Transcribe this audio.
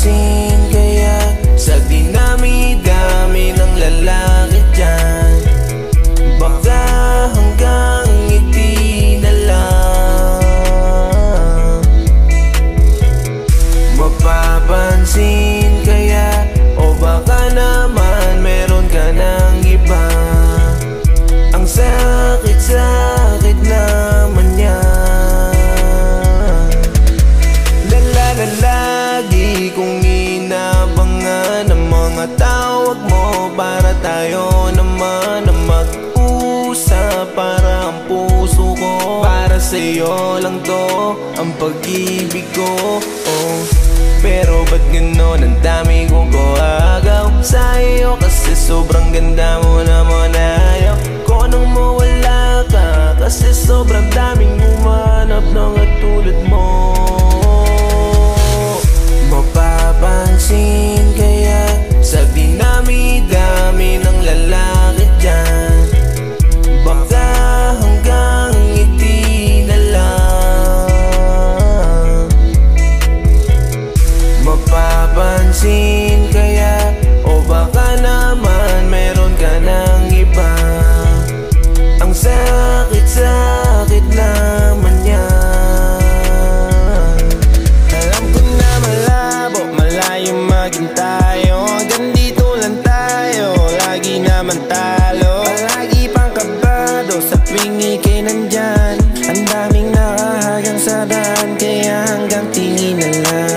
mapapansin, kaya sa dinami-dami ng lalaki dyan, baka hanggang ngiti na lang. Mapapansin kaya, o baka naman meron ka ng iba. Ang sakit-sakit naman yan. Lagi kong inabangan ang mga tawag mo, para tayo naman na mag-usap. Para ang puso ko, para sa'yo lang to ang pag-ibig ko. Pero ba't ganon, ang dami kong agaw sa'yo, kasi sobrang ganda mo naman. Ayaw ko nang mawala ka, kasi sobrang daming umanap ng katulad mo. Mapapansin kaya sa dinami-dami ng lalaki dyan, baka hanggang ngiti na lang. Mapapansin kaya, o baka naman meron ka ng iba. Ang sakit-sakit naman yan. Alam ko na malabo, malayo maging tayo, hanggang dito lang tayo, lagi naman talo. Palagi pang kabado sa tuwing ika'y nandyan, ang daming nakahagang sa daan, kaya hanggang tingin na lang.